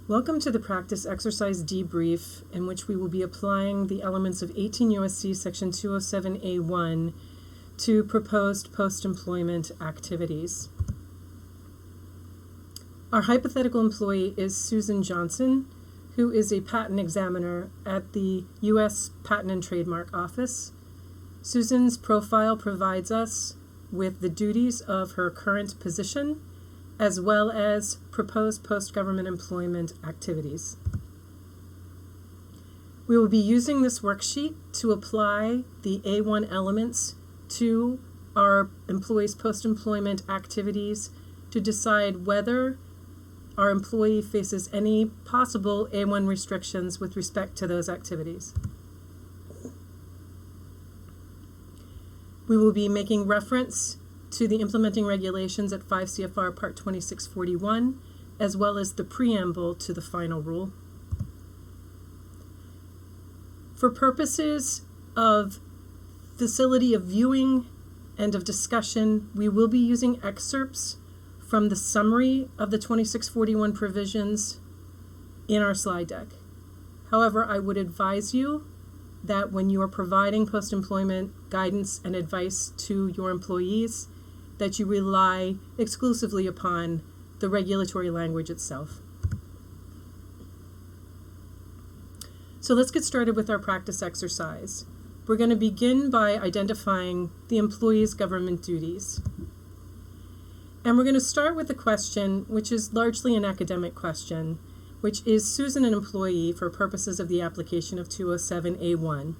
Welcome to the practice exercise debrief, in which we will be applying the elements of 18 U.S.C. section 207A1 to proposed post-employment activities. Our hypothetical employee is Susan Johnson, who is a patent examiner at the U.S. Patent and Trademark Office. Susan's profile provides us with the duties of her current position, as well as proposed post-government employment activities. We will be using this worksheet to apply the A1 elements to our employee's post-employment activities to decide whether our employee faces any possible A1 restrictions with respect to those activities. We will be making reference to the implementing regulations at 5 CFR Part 2641, as well as the preamble to the final rule. For purposes of facility of viewing and of discussion, we will be using excerpts from the summary of the 2641 provisions in our slide deck. However, I would advise you that when you are providing post-employment guidance and advice to your employees, that you rely exclusively upon the regulatory language itself. So let's get started with our practice exercise. We're going to begin by identifying the employee's government duties. And we're going to start with a question which is largely an academic question, which is Susan an employee for purposes of the application of 207A1?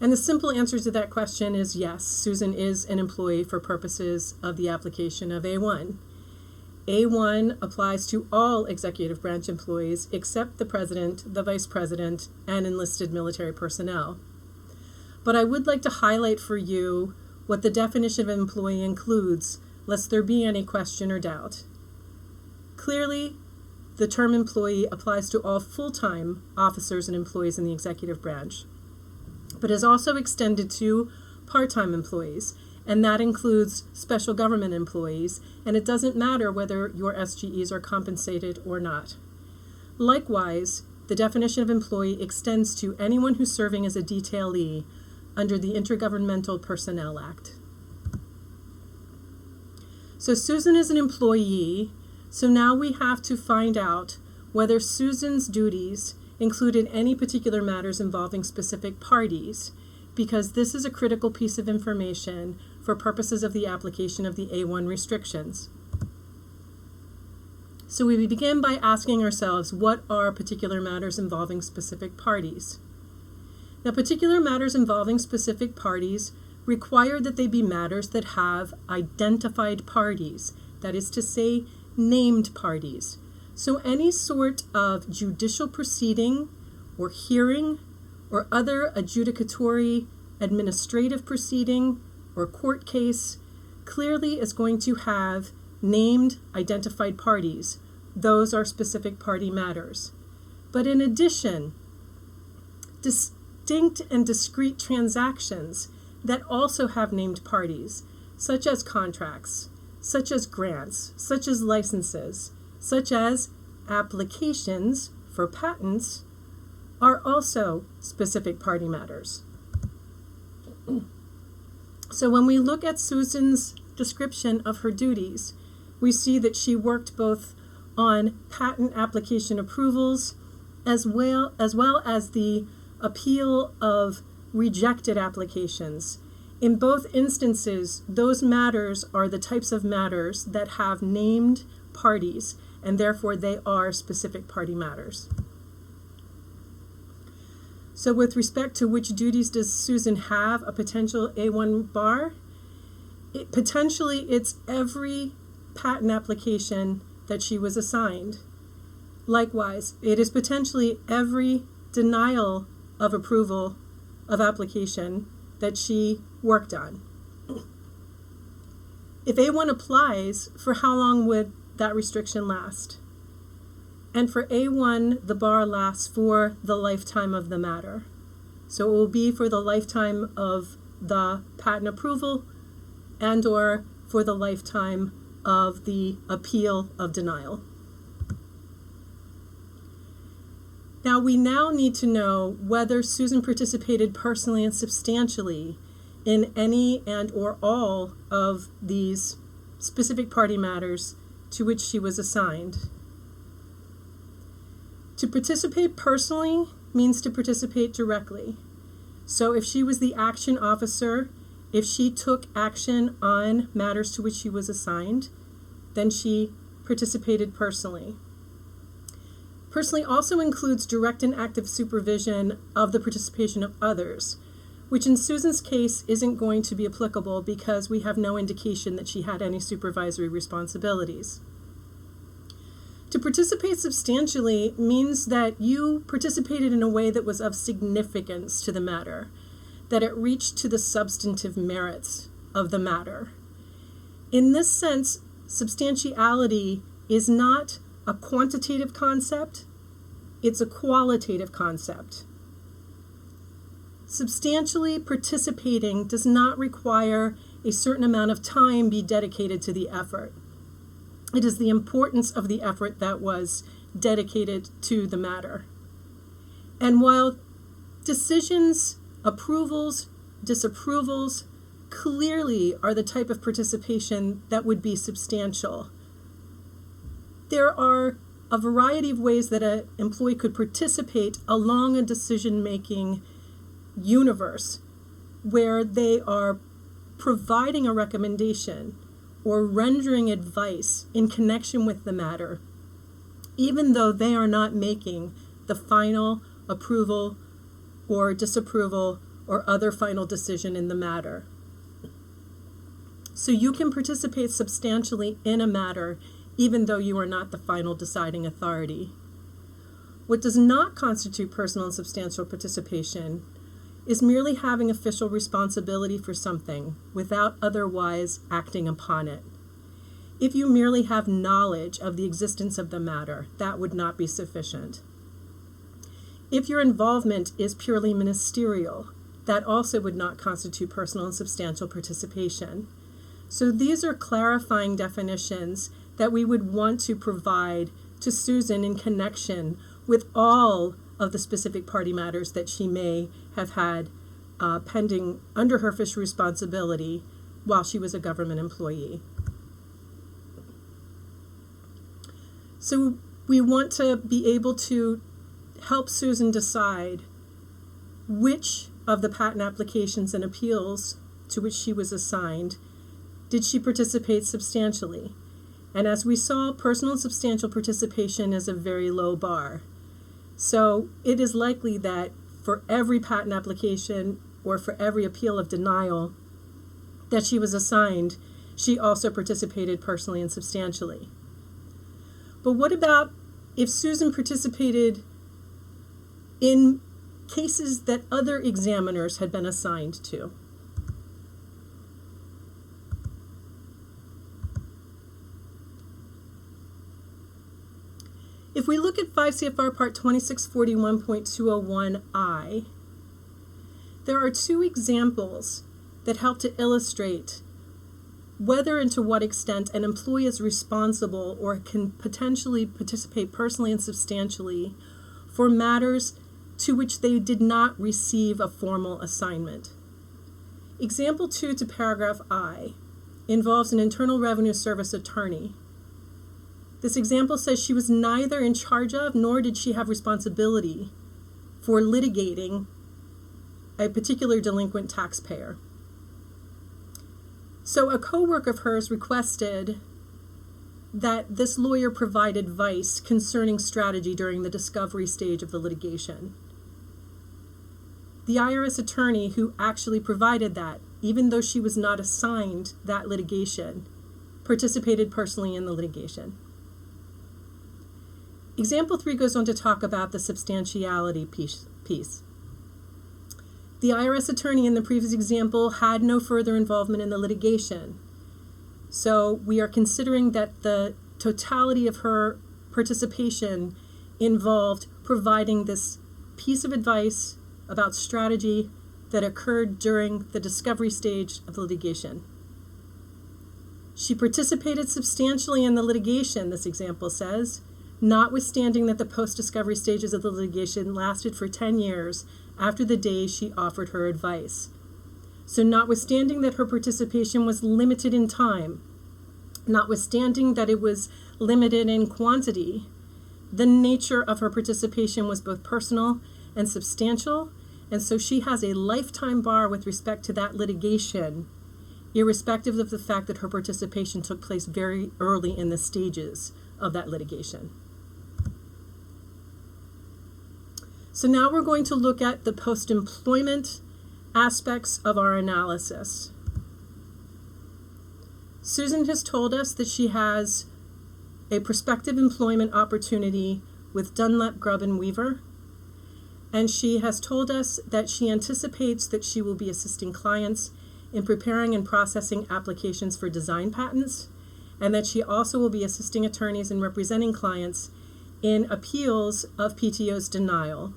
And the simple answer to that question is yes, Susan is an employee for purposes of the application of A1. A1 applies to all executive branch employees except the president, the vice president, and enlisted military personnel. But I would like to highlight for you what the definition of employee includes, lest there be any question or doubt. Clearly, the term employee applies to all full-time officers and employees in the executive branch, but is also extended to part-time employees, and that includes special government employees, and it doesn't matter whether your SGEs are compensated or not. Likewise, the definition of employee extends to anyone who's serving as a detailee under the Intergovernmental Personnel Act. So Susan is an employee, so now we have to find out whether Susan's duties included any particular matters involving specific parties, because this is a critical piece of information for purposes of the application of the A1 restrictions. So we begin by asking ourselves, what are particular matters involving specific parties? Now, particular matters involving specific parties require that they be matters that have identified parties, that is to say, named parties. So any sort of judicial proceeding or hearing or other adjudicatory administrative proceeding or court case clearly is going to have named identified parties. Those are specific party matters. But in addition, distinct and discrete transactions that also have named parties, such as contracts, such as grants, such as licenses, such as applications for patents, are also specific party matters. So when we look at Susan's description of her duties, we see that she worked both on patent application approvals as well as the appeal of rejected applications. In both instances, those matters are the types of matters that have named parties, and therefore they are specific party matters. So with respect to which duties does Susan have a potential A1 bar? Potentially it's every patent application that she was assigned. Likewise, it is potentially every denial of approval of application that she worked on. If A1 applies, for how long would that restriction last? And for A1, the bar lasts for the lifetime of the matter. So it will be for the lifetime of the patent approval and or for the lifetime of the appeal of denial. Now, we now need to know whether Susan participated personally and substantially in any and or all of these specific party matters to which she was assigned. To participate personally means to participate directly. So if she was the action officer, if she took action on matters to which she was assigned, then she participated personally. Personally also includes direct and active supervision of the participation of others, which in Susan's case isn't going to be applicable because we have no indication that she had any supervisory responsibilities. To participate substantially means that you participated in a way that was of significance to the matter, that it reached to the substantive merits of the matter. In this sense, substantiality is not a quantitative concept, it's a qualitative concept. Substantially participating does not require a certain amount of time be dedicated to the effort. It is the importance of the effort that was dedicated to the matter. And while decisions, approvals, disapprovals clearly are the type of participation that would be substantial, there are a variety of ways that an employee could participate along a decision-making universe where they are providing a recommendation or rendering advice in connection with the matter, even though they are not making the final approval or disapproval or other final decision in the matter. So you can participate substantially in a matter even though you are not the final deciding authority. What does not constitute personal and substantial participation is merely having official responsibility for something without otherwise acting upon it. If you merely have knowledge of the existence of the matter, that would not be sufficient. If your involvement is purely ministerial, that also would not constitute personal and substantial participation. So these are clarifying definitions that we would want to provide to Susan in connection with all of the specific party matters that she may have had pending under her official responsibility while she was a government employee. So we want to be able to help Susan decide which of the patent applications and appeals to which she was assigned did she participate substantially. And as we saw, personal and substantial participation is a very low bar. So it is likely that for every patent application or for every appeal of denial that she was assigned, she also participated personally and substantially. But what about if Susan participated in cases that other examiners had been assigned to? If we look at 5 CFR Part 2641.201I, there are two examples that help to illustrate whether and to what extent an employee is responsible or can potentially participate personally and substantially for matters to which they did not receive a formal assignment. Example 2 to paragraph I involves an Internal Revenue Service attorney. This example says she was neither in charge of nor did she have responsibility for litigating a particular delinquent taxpayer. So a coworker of hers requested that this lawyer provide advice concerning strategy during the discovery stage of the litigation. The IRS attorney who actually provided that, even though she was not assigned that litigation, participated personally in the litigation. Example 3 goes on to talk about the substantiality piece. The IRS attorney in the previous example had no further involvement in the litigation. So we are considering that the totality of her participation involved providing this piece of advice about strategy that occurred during the discovery stage of the litigation. She participated substantially in the litigation, this example says, notwithstanding that the post-discovery stages of the litigation lasted for 10 years after the day she offered her advice. So notwithstanding that her participation was limited in time, notwithstanding that it was limited in quantity, the nature of her participation was both personal and substantial, and so she has a lifetime bar with respect to that litigation, irrespective of the fact that her participation took place very early in the stages of that litigation. So now we're going to look at the post-employment aspects of our analysis. Susan has told us that she has a prospective employment opportunity with Dunlap, Grubb & Weaver, and she has told us that she anticipates that she will be assisting clients in preparing and processing applications for design patents, and that she also will be assisting attorneys in representing clients in appeals of PTO's denial.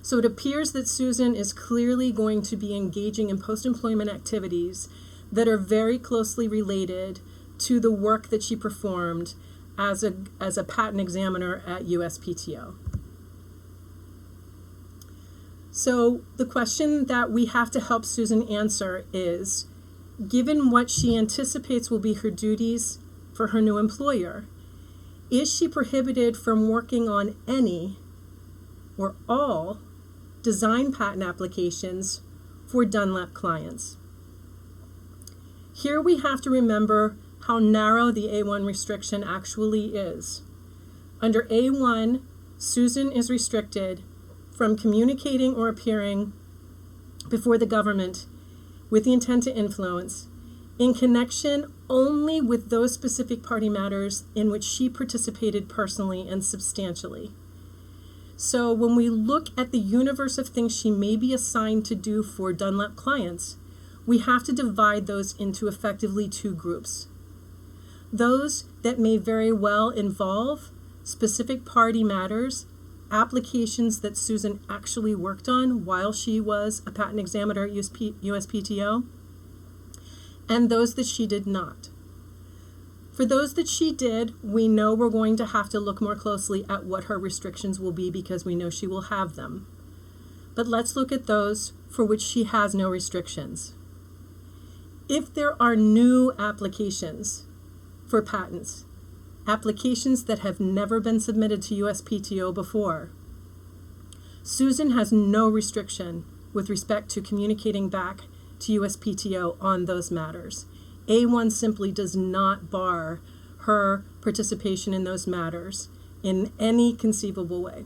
So it appears that Susan is clearly going to be engaging in post-employment activities that are very closely related to the work that she performed as a patent examiner at USPTO. So the question that we have to help Susan answer is, given what she anticipates will be her duties for her new employer, is she prohibited from working on any or all design patent applications for Dunlap clients? Here we have to remember how narrow the A1 restriction actually is. Under A1, Susan is restricted from communicating or appearing before the government with the intent to influence in connection only with those specific party matters in which she participated personally and substantially. So when we look at the universe of things she may be assigned to do for Dunlap clients, we have to divide those into effectively two groups. Those that may very well involve specific party matters, applications that Susan actually worked on while she was a patent examiner at USPTO, and those that she did not. For those that she did, we know we're going to have to look more closely at what her restrictions will be because we know she will have them. But let's look at those for which she has no restrictions. If there are new applications for patents, applications that have never been submitted to USPTO before, Susan has no restriction with respect to communicating back to USPTO on those matters. A1 simply does not bar her participation in those matters in any conceivable way.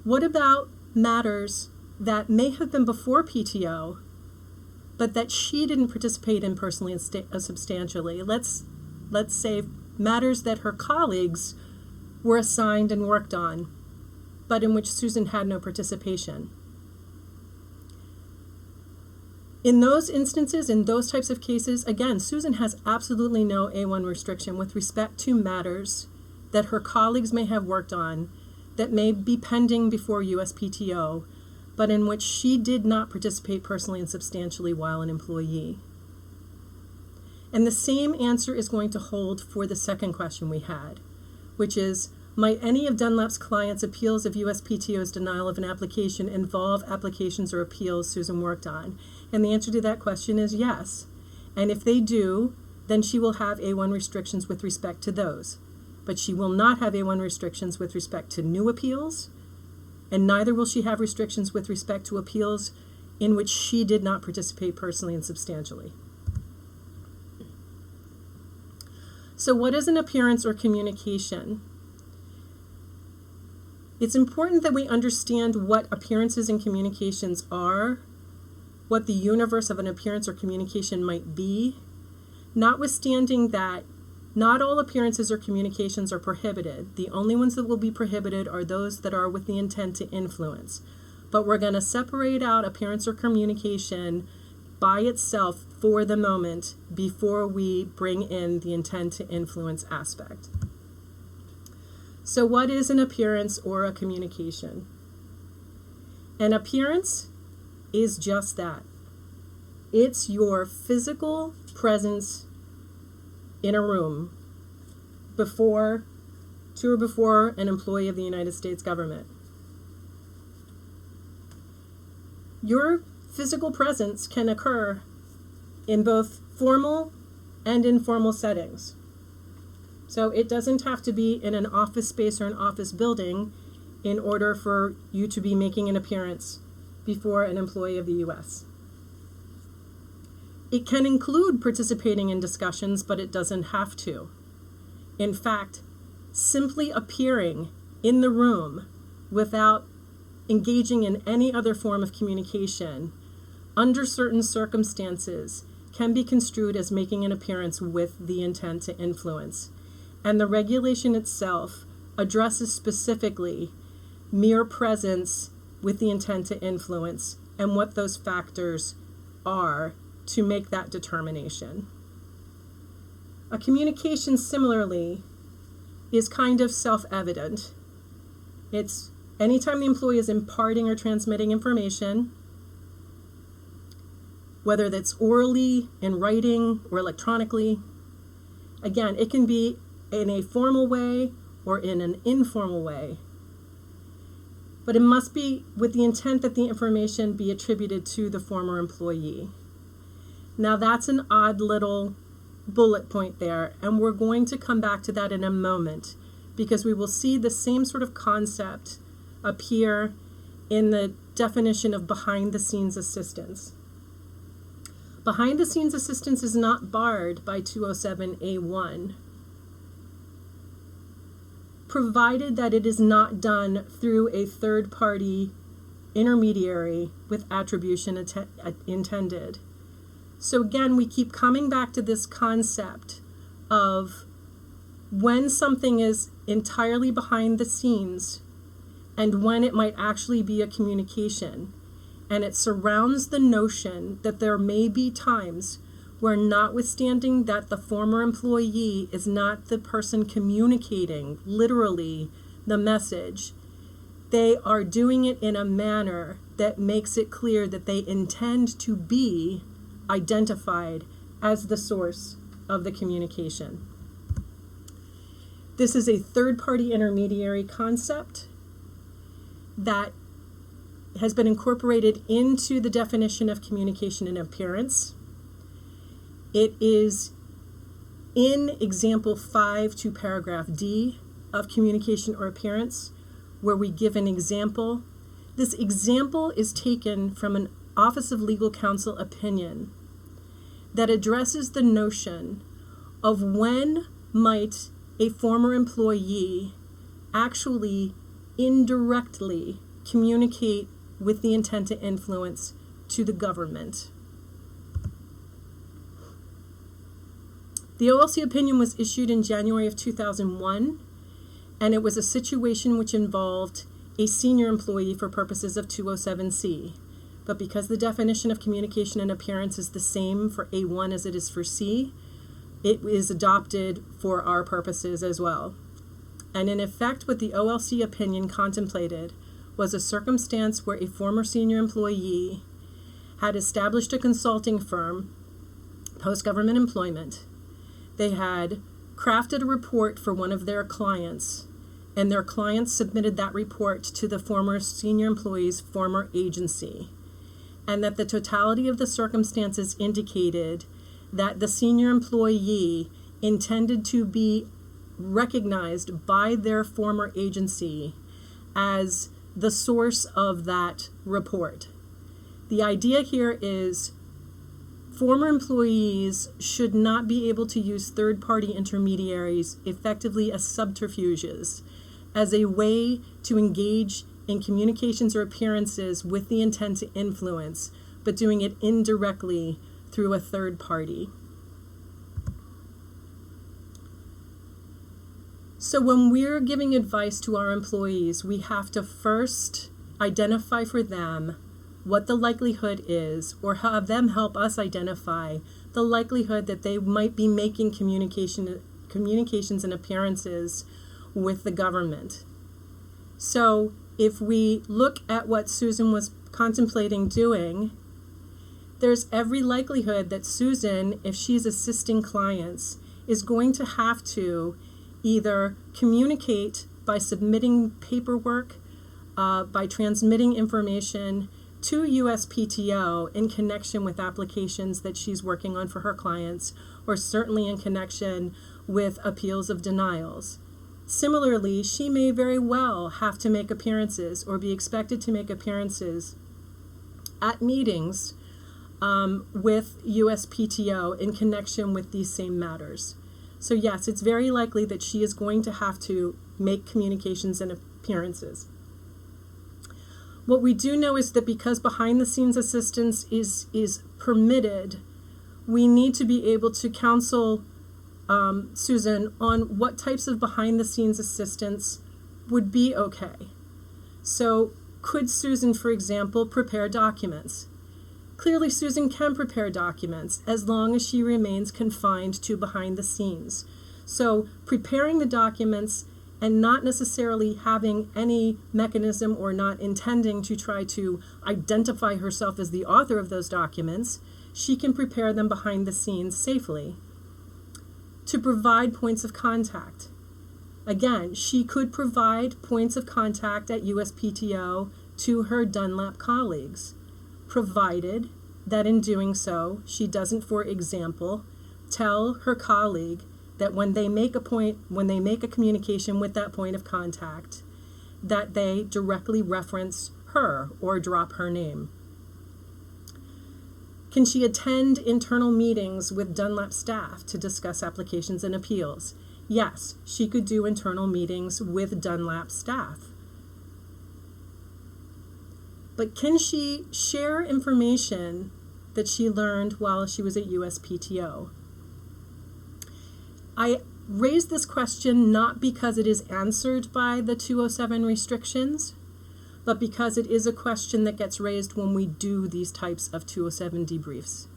What about matters that may have been before PTO, but that she didn't participate in personally and substantially? Let's say matters that her colleagues were assigned and worked on, but in which Susan had no participation. In those instances, in those types of cases, again, Susan has absolutely no A1 restriction with respect to matters that her colleagues may have worked on that may be pending before USPTO, but in which she did not participate personally and substantially while an employee. And the same answer is going to hold for the second question we had, which is, might any of Dunlap's clients' appeals of USPTO's denial of an application involve applications or appeals Susan worked on? And the answer to that question is yes. And if they do, then she will have A1 restrictions with respect to those. But she will not have A1 restrictions with respect to new appeals, and neither will she have restrictions with respect to appeals in which she did not participate personally and substantially. So what is an appearance or communication? It's important that we understand what appearances and communications are, what the universe of an appearance or communication might be, notwithstanding that not all appearances or communications are prohibited. The only ones that will be prohibited are those that are with the intent to influence. But we're going to separate out appearance or communication by itself for the moment before we bring in the intent to influence aspect. So what is an appearance or a communication? An appearance is just that. It's your physical presence in a room before an employee of the United States government. Your physical presence can occur in both formal and informal settings. So it doesn't have to be in an office space or an office building in order for you to be making an appearance before an employee of the U.S. It can include participating in discussions, but it doesn't have to. In fact, simply appearing in the room without engaging in any other form of communication under certain circumstances can be construed as making an appearance with the intent to influence. And the regulation itself addresses specifically mere presence with the intent to influence and what those factors are to make that determination. A communication, similarly, is kind of self-evident. It's anytime the employee is imparting or transmitting information, whether that's orally, in writing, or electronically. Again, it can be in a formal way or in an informal way. But it must be with the intent that the information be attributed to the former employee. Now that's an odd little bullet point there, and we're going to come back to that in a moment because we will see the same sort of concept appear in the definition of behind-the-scenes assistance. Behind-the-scenes assistance is not barred by 207A1, provided that it is not done through a third-party intermediary with attribution intended. So again, we keep coming back to this concept of when something is entirely behind the scenes and when it might actually be a communication. And it surrounds the notion that there may be times where, notwithstanding that the former employee is not the person communicating literally the message, they are doing it in a manner that makes it clear that they intend to be identified as the source of the communication. This is a third-party intermediary concept that has been incorporated into the definition of communication and appearance. It is in example 5 to paragraph D of communication or appearance, where we give an example. This example is taken from an Office of Legal Counsel opinion that addresses the notion of when might a former employee actually indirectly communicate with the intent to influence to the government. The OLC opinion was issued in January of 2001, and it was a situation which involved a senior employee for purposes of 207C. But because the definition of communication and appearance is the same for A1 as it is for C, it is adopted for our purposes as well. And in effect, what the OLC opinion contemplated was a circumstance where a former senior employee had established a consulting firm post-government employment. They had crafted a report for one of their clients, and their clients submitted that report to the former senior employee's former agency, and that the totality of the circumstances indicated that the senior employee intended to be recognized by their former agency as the source of that report. The idea here is former employees should not be able to use third-party intermediaries effectively as subterfuges, as a way to engage in communications or appearances with the intent to influence, but doing it indirectly through a third party. So when we're giving advice to our employees, we have to first identify for them what the likelihood is, or have them help us identify the likelihood that they might be making communications and appearances with the government. So if we look at what Susan was contemplating doing, there's every likelihood that Susan, if she's assisting clients, is going to have to either communicate by submitting paperwork, by transmitting information to USPTO in connection with applications that she's working on for her clients, or certainly in connection with appeals of denials. Similarly, she may very well have to make appearances or be expected to make appearances at meetings with USPTO in connection with these same matters. So yes, it's very likely that she is going to have to make communications and appearances. What we do know is that because behind-the-scenes assistance is permitted, we need to be able to counsel Susan on what types of behind-the-scenes assistance would be okay. So could Susan, for example, prepare documents? Clearly, Susan can prepare documents as long as she remains confined to behind the scenes. So preparing the documents and not necessarily having any mechanism or not intending to try to identify herself as the author of those documents, she can prepare them behind the scenes safely. To provide points of contact. Again, she could provide points of contact at USPTO to her Dunlap colleagues, provided that in doing so, she doesn't, for example, tell her colleague that when they make a communication with that point of contact, that they directly reference her or drop her name. Can she attend internal meetings with Dunlap staff to discuss applications and appeals? Yes, she could do internal meetings with Dunlap staff. But can she share information that she learned while she was at USPTO? I raise this question not because it is answered by the 207 restrictions, but because it is a question that gets raised when we do these types of 207 debriefs.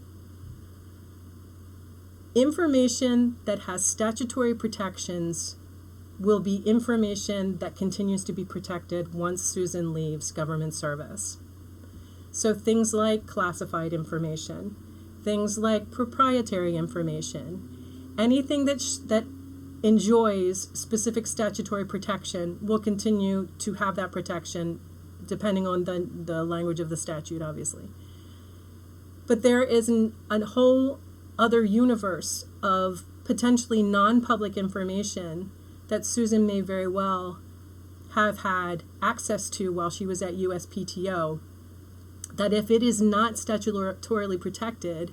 Information that has statutory protections will be information that continues to be protected once Susan leaves government service. So things like classified information, things like proprietary information, anything that enjoys specific statutory protection will continue to have that protection depending on the language of the statute, obviously. But there is a whole other universe of potentially non-public information that Susan may very well have had access to while she was at USPTO, that if it is not statutorily protected,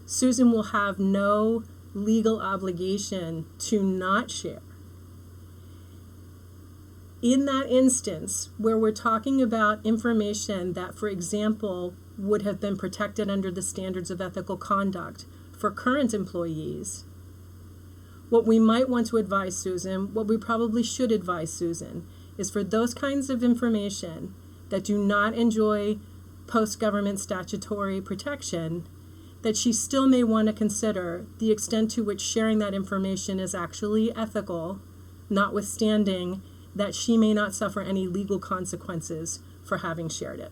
Susan will have no legal obligation to not share. In that instance, where we're talking about information that, for example, would have been protected under the standards of ethical conduct for current employees, what we might want to advise Susan, what we probably should advise Susan, is for those kinds of information that do not enjoy post-government statutory protection, that she still may want to consider the extent to which sharing that information is actually ethical, notwithstanding that she may not suffer any legal consequences for having shared it.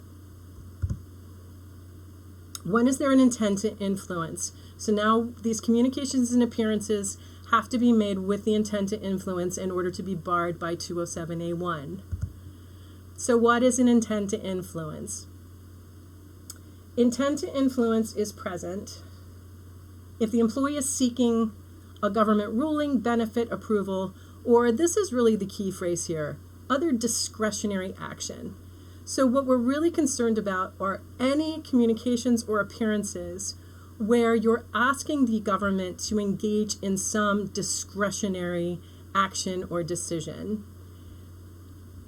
When is there an intent to influence? So now these communications and appearances have to be made with the intent to influence in order to be barred by 207A1. So what is an intent to influence? Intent to influence is present if the employee is seeking a government ruling, benefit, approval, or this is really the key phrase here, other discretionary action. So what we're really concerned about are any communications or appearances where you're asking the government to engage in some discretionary action or decision.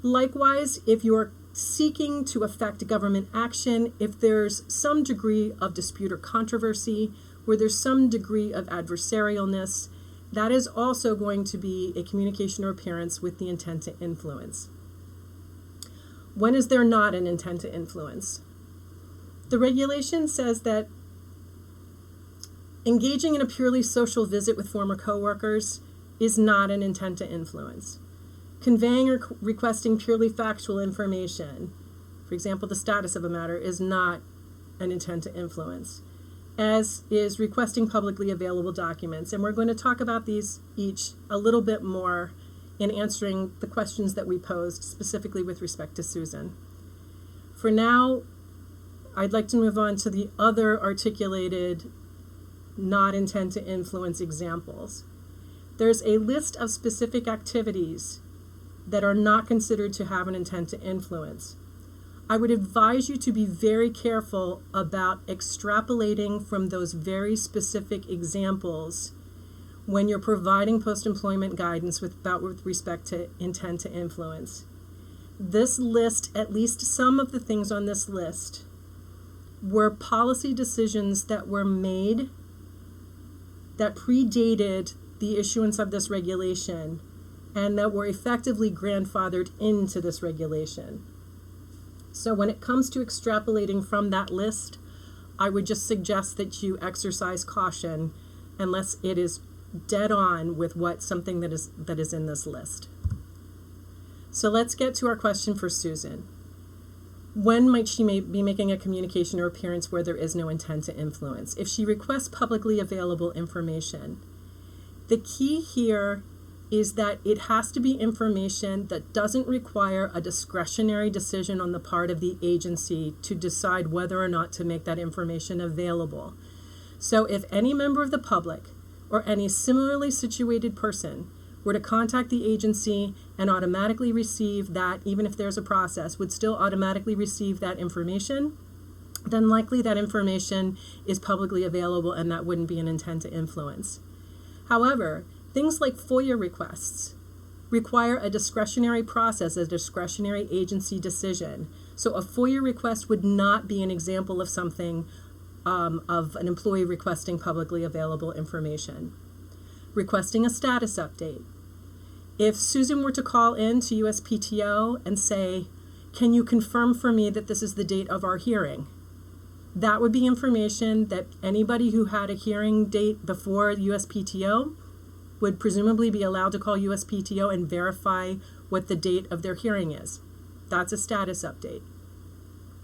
Likewise, if you're seeking to affect government action, if there's some degree of dispute or controversy, where there's some degree of adversarialness, that is also going to be a communication or appearance with the intent to influence. When is there not an intent to influence? The regulation says that engaging in a purely social visit with former coworkers is not an intent to influence. Conveying or requesting purely factual information, for example, the status of a matter, is not an intent to influence. as is requesting publicly available documents. And we're going to talk about these each a little bit more in answering the questions that we posed, specifically with respect to Susan. For now, I'd like to move on to the other articulated not intend to influence examples. There's a list of specific activities that are not considered to have an intent to influence. I would advise you to be very careful about extrapolating from those very specific examples when you're providing post-employment guidance with respect to intent to influence. This list, at least some of the things on this list, were policy decisions that were made that predated the issuance of this regulation and that were effectively grandfathered into this regulation. So when it comes to extrapolating from that list, I would just suggest that you exercise caution unless it is dead on with something that is in this list. So let's get to our question for Susan. When might she be making a communication or appearance where there is no intent to influence? If she requests publicly available information, the key here is that it has to be information that doesn't require a discretionary decision on the part of the agency to decide whether or not to make that information available. So if any member of the public or any similarly situated person were to contact the agency and automatically receive that, even if there's a process, would still automatically receive that information, then likely that information is publicly available and that wouldn't be an intent to influence. However, things like FOIA requests require a discretionary process, a discretionary agency decision. So a FOIA request would not be an example of something of an employee requesting publicly available information. Requesting a status update. If Susan were to call in to USPTO and say, "Can you confirm for me that this is the date of our hearing?" That would be information that anybody who had a hearing date before USPTO would presumably be allowed to call USPTO and verify what the date of their hearing is. That's a status update.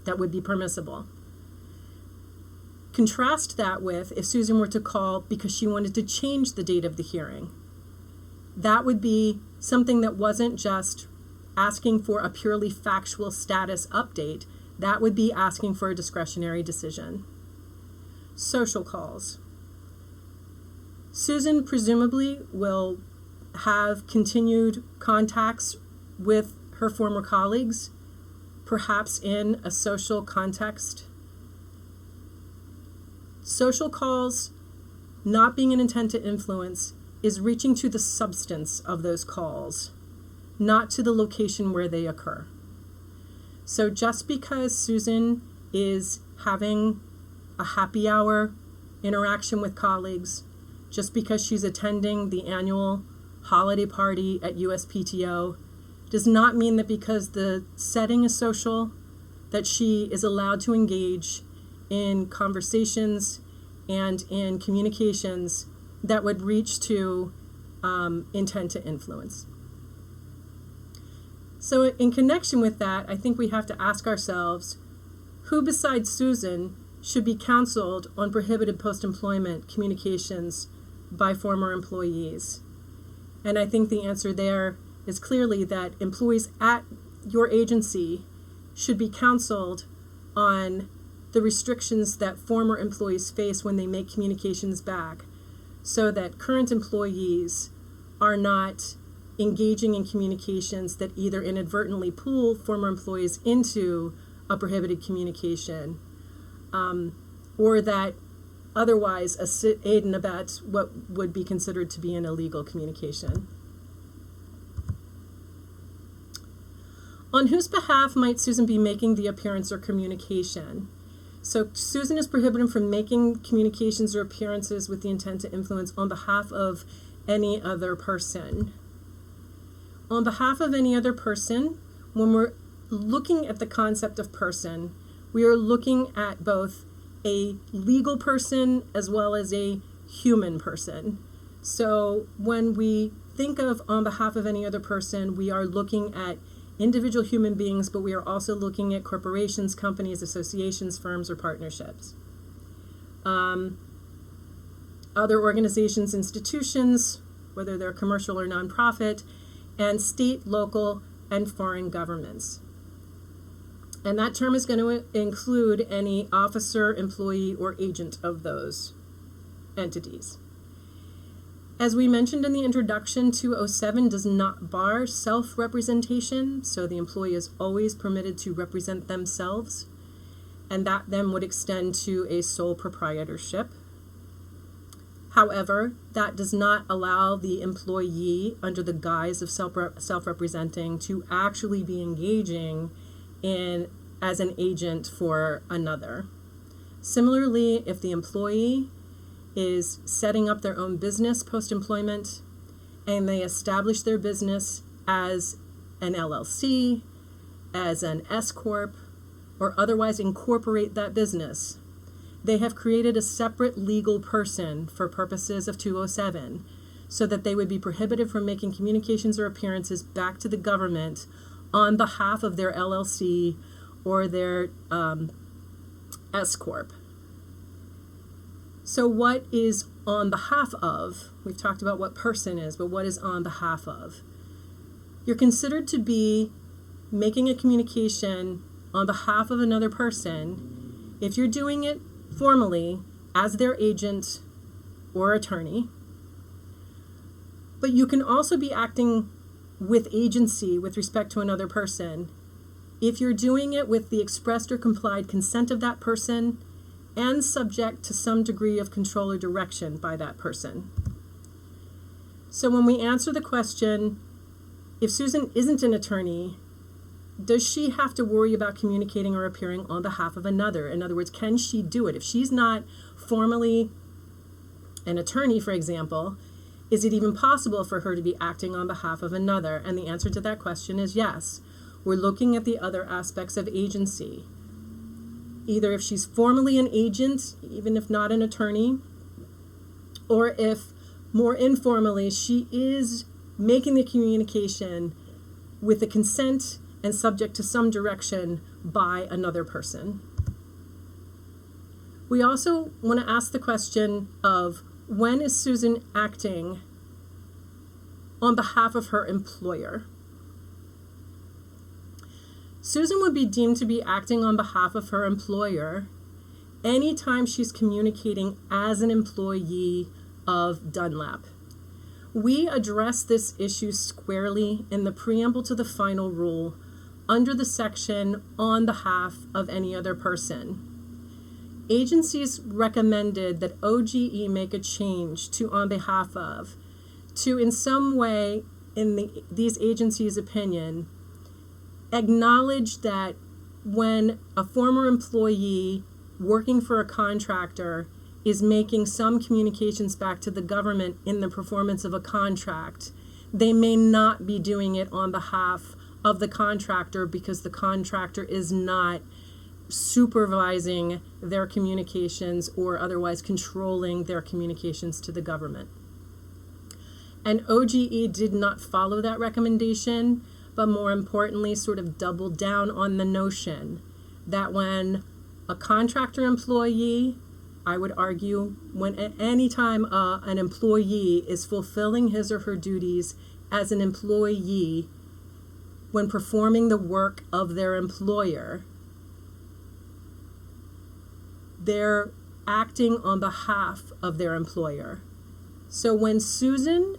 That would be permissible. Contrast that with if Susan were to call because she wanted to change the date of the hearing. That would be something that wasn't just asking for a purely factual status update. That would be asking for a discretionary decision. Social calls. Susan presumably will have continued contacts with her former colleagues, perhaps in a social context. Social calls, not being an intent to influence, is reaching to the substance of those calls, not to the location where they occur. So just because Susan is having a happy hour interaction with colleagues, just because she's attending the annual holiday party at USPTO, does not mean that because the setting is social, that she is allowed to engage in conversations and in communications that would reach to intent to influence. So in connection with that, I think we have to ask ourselves, who besides Susan should be counseled on prohibited post-employment communications by former employees? And I think the answer there is clearly that employees at your agency should be counseled on the restrictions that former employees face when they make communications back, so that current employees are not engaging in communications that either inadvertently pull former employees into a prohibited communication, or that otherwise aid and abet what would be considered to be an illegal communication. On whose behalf might Susan be making the appearance or communication? So Susan is prohibited from making communications or appearances with the intent to influence on behalf of any other person. On behalf of any other person, when we're looking at the concept of person, we are looking at both a legal person as well as a human person. So when we think of on behalf of any other person, we are looking at individual human beings, but we are also looking at corporations, companies, associations, firms, or partnerships. other organizations, institutions, whether they're commercial or nonprofit, and state, local, and foreign governments. And that term is going to include any officer, employee, or agent of those entities. As we mentioned in the introduction, 207 does not bar self-representation, so the employee is always permitted to represent themselves, and that then would extend to a sole proprietorship. However, that does not allow the employee, under the guise of self-representing, to actually be engaging in as an agent for another. Similarly, if the employee is setting up their own business post-employment and they establish their business as an LLC, as an S-Corp, or otherwise incorporate that business, they have created a separate legal person for purposes of 207 so that they would be prohibited from making communications or appearances back to the government on behalf of their LLC or their S-Corp. So what is on behalf of? We've talked about what person is, but what is on behalf of? You're considered to be making a communication on behalf of another person if you're doing it formally as their agent or attorney. But you can also be acting with agency with respect to another person if you're doing it with the expressed or complied consent of that person and subject to some degree of control or direction by that person. So when we answer the question, if Susan isn't an attorney, does she have to worry about communicating or appearing on behalf of another? In other words, can she do it? If she's not formally an attorney, for example, is it even possible for her to be acting on behalf of another? And the answer to that question is yes. We're looking at the other aspects of agency. Either if she's formally an agent, even if not an attorney, or if more informally she is making the communication with the consent and subject to some direction by another person. We also want to ask the question of when is Susan acting on behalf of her employer? Susan would be deemed to be acting on behalf of her employer anytime she's communicating as an employee of Dunlap. We address this issue squarely in the preamble to the final rule under the section on behalf of any other person. Agencies recommended that OGE make a change to on behalf of to in some way, in these agencies' opinion, acknowledge that when a former employee working for a contractor is making some communications back to the government in the performance of a contract, they may not be doing it on behalf of the contractor because the contractor is not supervising their communications or otherwise controlling their communications to the government. And OGE did not follow that recommendation, but more importantly, sort of doubled down on the notion that when a contractor employee, I would argue, when at any time an employee is fulfilling his or her duties as an employee when performing the work of their employer, they're acting on behalf of their employer. So when Susan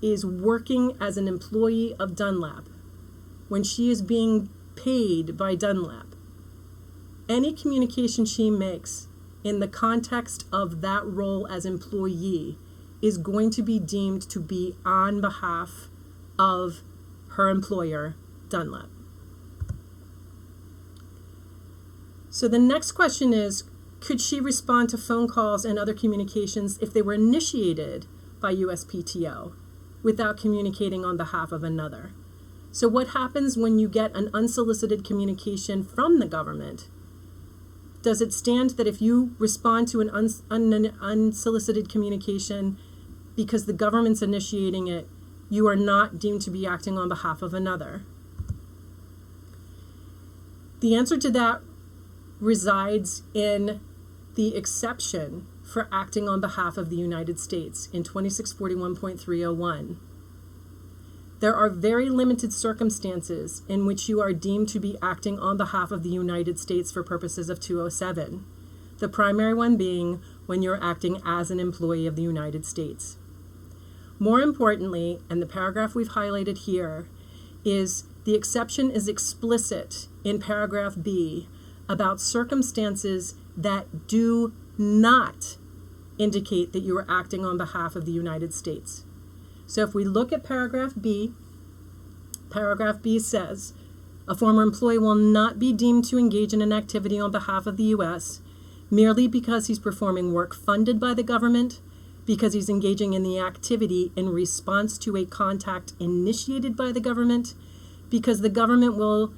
is working as an employee of Dunlap, when she is being paid by Dunlap, any communication she makes in the context of that role as employee is going to be deemed to be on behalf of her employer, Dunlap. So the next question is, could she respond to phone calls and other communications if they were initiated by USPTO without communicating on behalf of another? So what happens when you get an unsolicited communication from the government? Does it stand that if you respond to an unsolicited communication because the government's initiating it, you are not deemed to be acting on behalf of another? The answer to that resides in the exception for acting on behalf of the United States in 2641.301. There are very limited circumstances in which you are deemed to be acting on behalf of the United States for purposes of 207, the primary one being when you're acting as an employee of the United States. More importantly, and the paragraph we've highlighted here, is the exception is explicit in paragraph B about circumstances that do not indicate that you are acting on behalf of the United States. So if we look at paragraph B says, a former employee will not be deemed to engage in an activity on behalf of the U.S. merely because he's performing work funded by the government, because he's engaging in the activity in response to a contact initiated by the government, because the government will,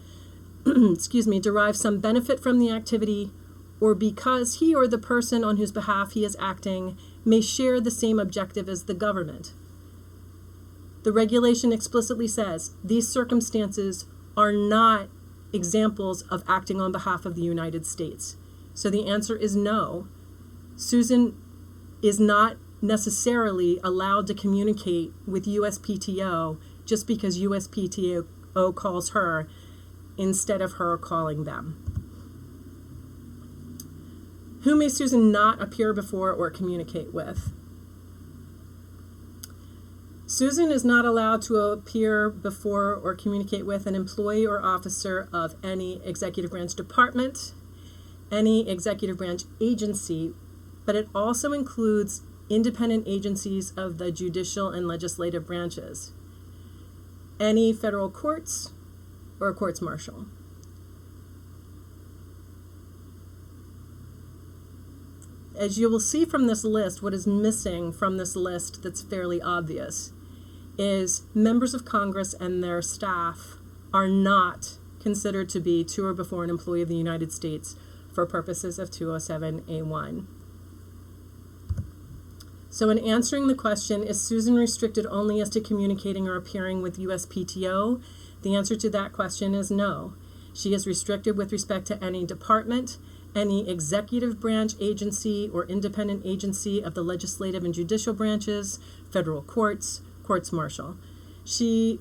derive some benefit from the activity, or because he or the person on whose behalf he is acting may share the same objective as the government. The regulation explicitly says these circumstances are not examples of acting on behalf of the United States. So the answer is no. Susan is not necessarily allowed to communicate with USPTO just because USPTO calls her instead of her calling them. Who may Susan not appear before or communicate with? Susan is not allowed to appear before or communicate with an employee or officer of any executive branch department, any executive branch agency, but it also includes independent agencies of the judicial and legislative branches, any federal courts, or courts martial. As you will see from this list, what is missing from this list that's fairly obvious is members of Congress and their staff are not considered to be to or before an employee of the United States for purposes of 207A1. So in answering the question, is Susan restricted only as to communicating or appearing with USPTO? The answer to that question is no. She is restricted with respect to any department, any executive branch agency or independent agency of the legislative and judicial branches, federal courts, courts martial.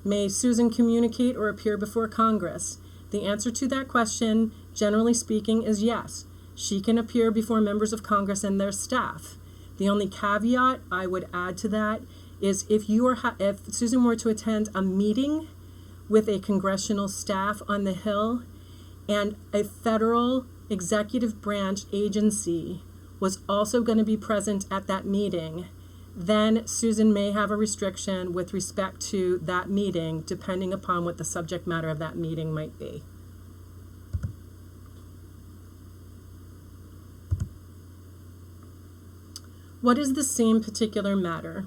May Susan communicate or appear before Congress? The answer to that question, generally speaking, is yes. She can appear before members of Congress and their staff. The only caveat I would add to that is if Susan were to attend a meeting with a congressional staff on the Hill and a federal executive branch agency was also going to be present at that meeting, then Susan may have a restriction with respect to that meeting, depending upon what the subject matter of that meeting might be. What is the same particular matter?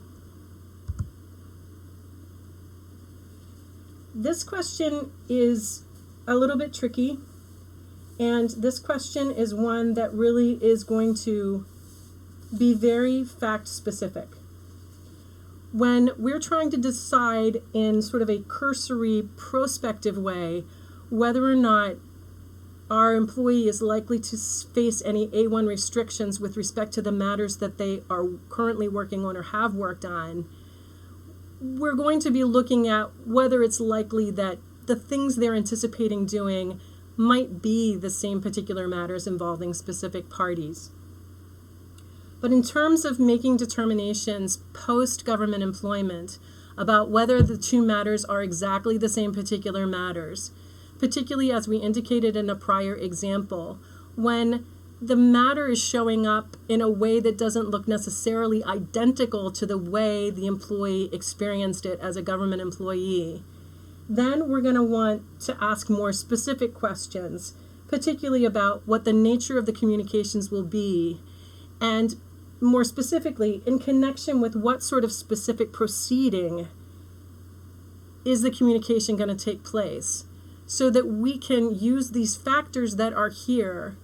This question is a little bit tricky, and this question is one that really is going to be very fact specific. When we're trying to decide in sort of a cursory prospective way whether or not our employee is likely to face any A1 restrictions with respect to the matters that they are currently working on or have worked on, we're going to be looking at whether it's likely that the things they're anticipating doing might be the same particular matters involving specific parties. But in terms of making determinations post-government employment about whether the two matters are exactly the same particular matters, particularly as we indicated in a prior example, when the matter is showing up in a way that doesn't look necessarily identical to the way the employee experienced it as a government employee, then we're going to want to ask more specific questions, particularly about what the nature of the communications will be, and more specifically, in connection with what sort of specific proceeding is the communication going to take place, so that we can use these factors that are here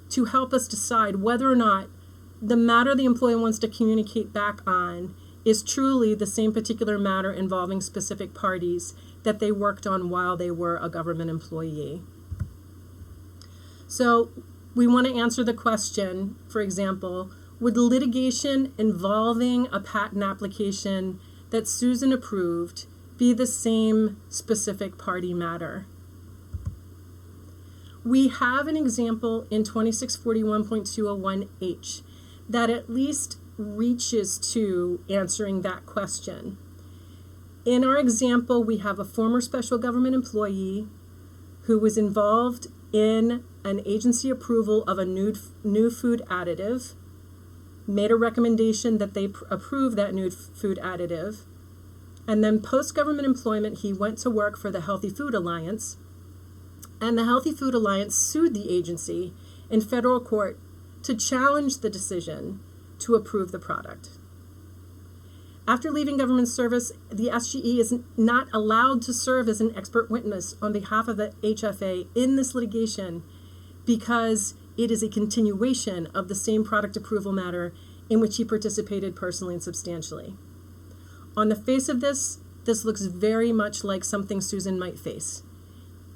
to help us decide whether or not the matter the employee wants to communicate back on is truly the same particular matter involving specific parties that they worked on while they were a government employee. So we want to answer the question, for example, would litigation involving a patent application that Susan approved be the same specific party matter? We have an example in 2641.201H that at least reaches to answering that question. In our example, we have a former special government employee who was involved in an agency approval of a new food additive, made a recommendation that they approve that new food additive, and then post-government employment, he went to work for the Healthy Food Alliance, and the Healthy Food Alliance sued the agency in federal court to challenge the decision to approve the product. After leaving government service, the SGE is not allowed to serve as an expert witness on behalf of the HFA in this litigation because it is a continuation of the same product approval matter in which he participated personally and substantially. On the face of this looks very much like something Susan might face,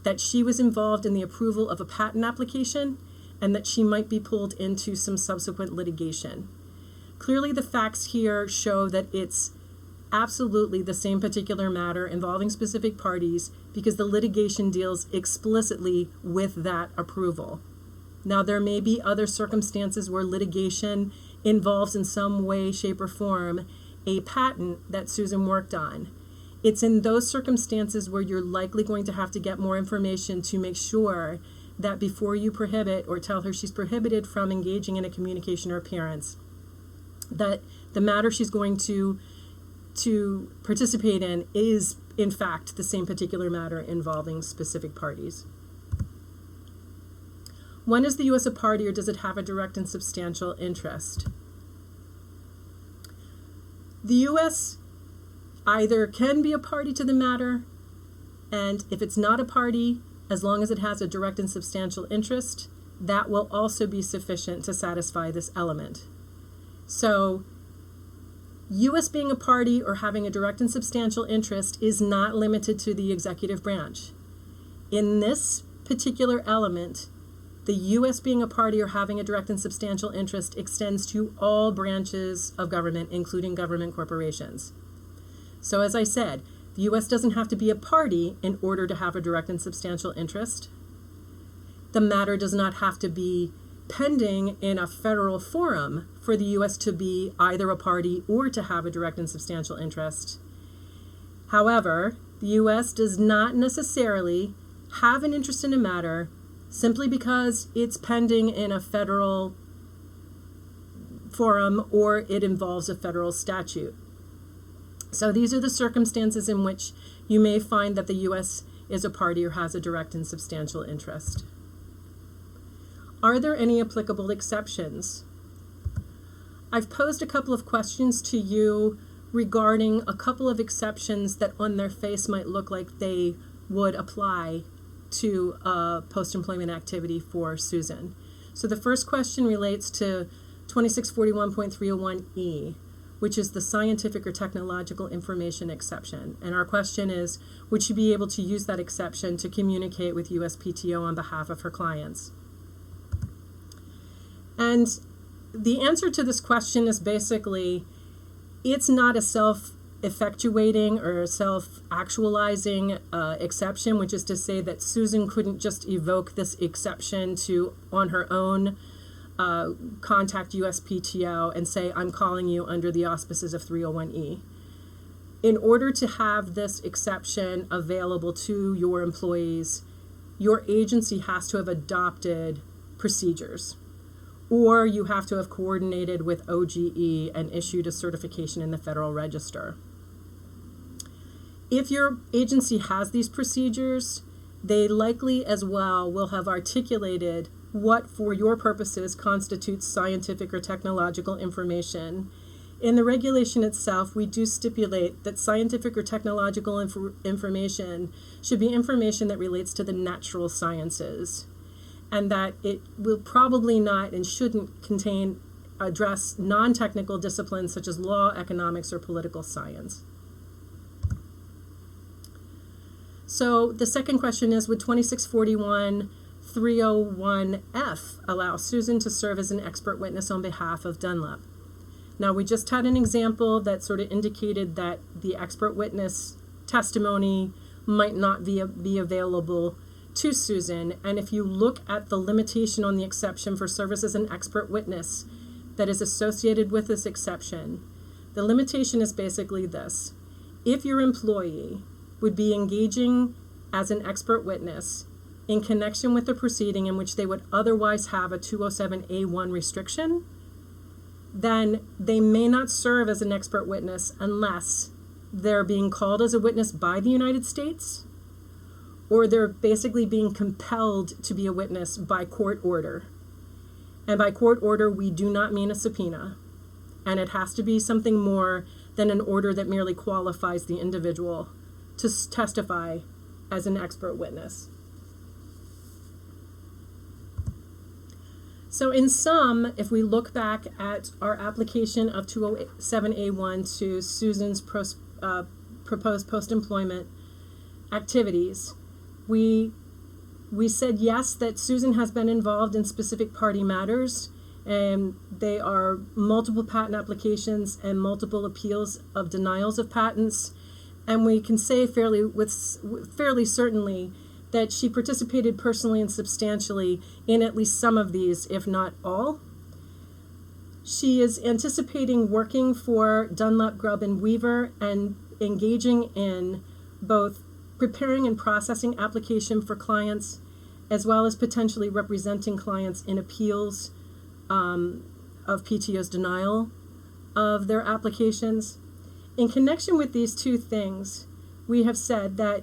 that she was involved in the approval of a patent application and that she might be pulled into some subsequent litigation. Clearly, the facts here show that it's absolutely the same particular matter involving specific parties because the litigation deals explicitly with that approval. Now, there may be other circumstances where litigation involves in some way, shape, or form a patent that Susan worked on. It's in those circumstances where you're likely going to have to get more information to make sure that before you prohibit or tell her she's prohibited from engaging in a communication or appearance, that the matter she's going to participate in is, in fact, the same particular matter involving specific parties. When is the U.S. a party, or does it have a direct and substantial interest? The U.S. either can be a party to the matter, and if it's not a party, as long as it has a direct and substantial interest, that will also be sufficient to satisfy this element. So, U.S. being a party or having a direct and substantial interest is not limited to the executive branch. In this particular element, the U.S. being a party or having a direct and substantial interest extends to all branches of government, including government corporations. So as I said, the U.S. doesn't have to be a party in order to have a direct and substantial interest. The matter does not have to be pending in a federal forum for the U.S. to be either a party or to have a direct and substantial interest. However, the U.S. does not necessarily have an interest in a matter simply because it's pending in a federal forum or it involves a federal statute. So these are the circumstances in which you may find that the U.S. is a party or has a direct and substantial interest. Are there any applicable exceptions? I've posed a couple of questions to you regarding a couple of exceptions that on their face might look like they would apply to post-employment activity for Susan. So the first question relates to 2641.301E, which is the scientific or technological information exception. And our question is, would she be able to use that exception to communicate with USPTO on behalf of her clients? And the answer to this question is basically, it's not a self-effectuating or self-actualizing exception, which is to say that Susan couldn't just evoke this exception to, on her own, contact USPTO and say, I'm calling you under the auspices of 301E. In order to have this exception available to your employees, your agency has to have adopted procedures, or you have to have coordinated with OGE and issued a certification in the Federal Register. If your agency has these procedures, they likely as well will have articulated what, for your purposes, constitutes scientific or technological information. In the regulation itself, we do stipulate that scientific or technological information should be information that relates to the natural sciences, and that it will probably not and shouldn't address non-technical disciplines such as law, economics, or political science. So the second question is, would 2641 301F allows Susan to serve as an expert witness on behalf of Dunlap. Now, we just had an example that sort of indicated that the expert witness testimony might not be available to Susan. And if you look at the limitation on the exception for service as an expert witness that is associated with this exception, the limitation is basically this. If your employee would be engaging as an expert witness in connection with a proceeding in which they would otherwise have a 207A1 restriction, then they may not serve as an expert witness unless they're being called as a witness by the United States, or they're basically being compelled to be a witness by court order. And by court order, we do not mean a subpoena. And it has to be something more than an order that merely qualifies the individual to testify as an expert witness. So in sum, if we look back at our application of 207A1 to Susan's proposed post-employment activities, we said yes, that Susan has been involved in specific party matters, and they are multiple patent applications and multiple appeals of denials of patents. And we can say fairly certainly that she participated personally and substantially in at least some of these, if not all. She is anticipating working for Dunlap, Grubb, and Weaver and engaging in both preparing and processing application for clients, as well as potentially representing clients in appeals of PTO's denial of their applications. In connection with these two things, we have said that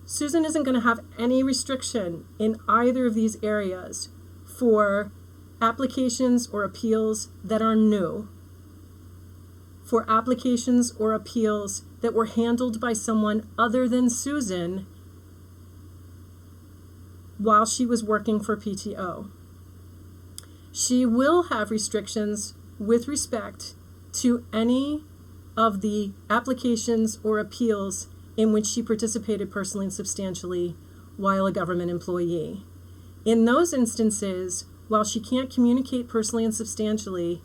Susan isn't going to have any restriction in either of these areas for applications or appeals that are new, for applications or appeals that were handled by someone other than Susan while she was working for PTO. She will have restrictions with respect to any of the applications or appeals in which she participated personally and substantially while a government employee. In those instances, while she can't communicate personally and substantially,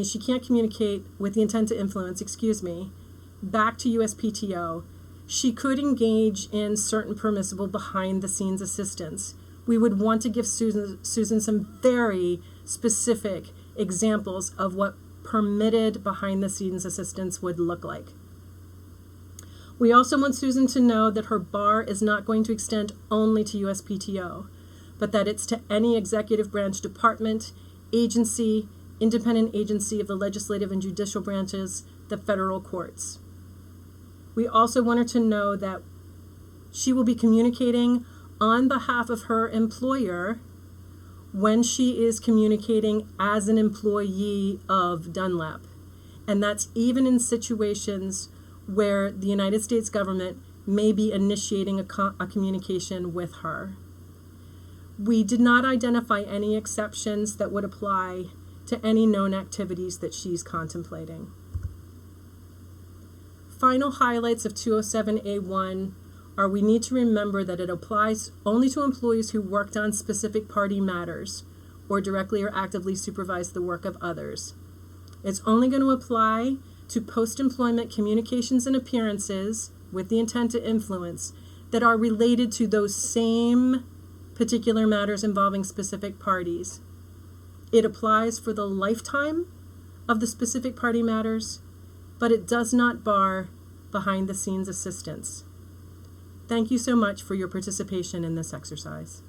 she can't communicate with the intent to influence, back to USPTO, she could engage in certain permissible behind-the-scenes assistance. We would want to give Susan some very specific examples of what permitted behind-the-scenes assistance would look like. We also want Susan to know that her bar is not going to extend only to USPTO, but that it's to any executive branch department, agency, independent agency of the legislative and judicial branches, the federal courts. We also want her to know that she will be communicating on behalf of her employer when she is communicating as an employee of Dunlap. And that's even in situations where the United States government may be initiating a communication with her. We did not identify any exceptions that would apply to any known activities that she's contemplating. Final highlights of 207A1 are we need to remember that it applies only to employees who worked on specific party matters or directly or actively supervised the work of others. It's only going to apply to post-employment communications and appearances with the intent to influence that are related to those same particular matters involving specific parties. It applies for the lifetime of the specific party matters, but it does not bar behind-the-scenes assistance. Thank you so much for your participation in this exercise.